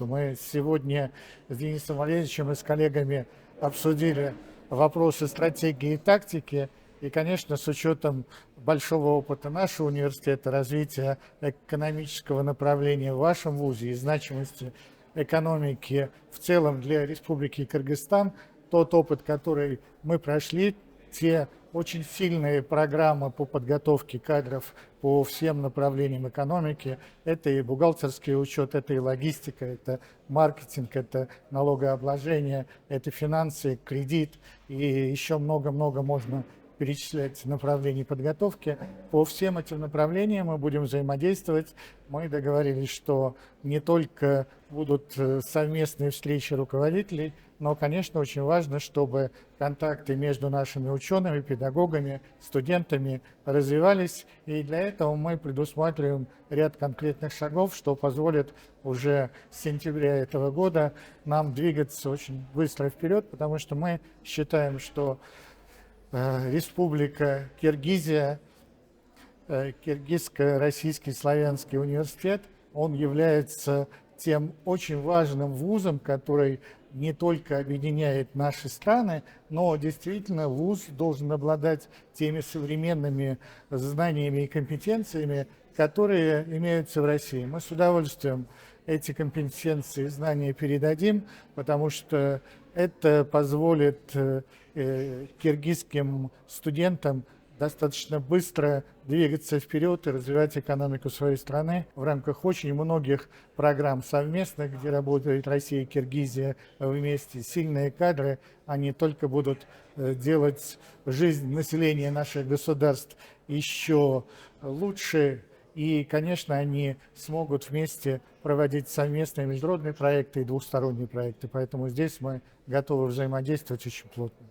Мы сегодня с Денисом Валерьевичем и с коллегами обсудили вопросы стратегии и тактики. И, конечно, с учетом большого опыта нашего университета, развития экономического направления в вашем вузе и значимости экономики в целом для Республики Кыргызстан, тот опыт, который мы прошли, те очень сильные программы по подготовке кадров по всем направлениям экономики. Это и бухгалтерский учет, это и логистика, это маркетинг, это налогообложение, это финансы, кредит и еще много-много можно перечислять направлений подготовки. По всем этим направлениям мы будем взаимодействовать. Мы договорились, что не только будут совместные встречи руководителей, но, конечно, очень важно, чтобы контакты между нашими учеными, педагогами, студентами развивались. И для этого мы предусматриваем ряд конкретных шагов, что позволит уже с сентября этого года нам двигаться очень быстро вперед, потому что мы считаем, что Республика Киргизия, Киргизско-Российский славянский университет, он является тем очень важным вузом, который не только объединяет наши страны, но действительно вуз должен обладать теми современными знаниями и компетенциями, которые имеются в России. Мы с удовольствием эти компетенции и знания передадим, потому что это позволит киргизским студентам достаточно быстро двигаться вперед и развивать экономику своей страны в рамках очень многих программ совместных, где работает Россия и Киргизия вместе. Сильные кадры, они только будут делать жизнь населения наших государств еще лучше. И, конечно, они смогут вместе проводить совместные международные проекты и двухсторонние проекты. Поэтому здесь мы готовы взаимодействовать очень плотно.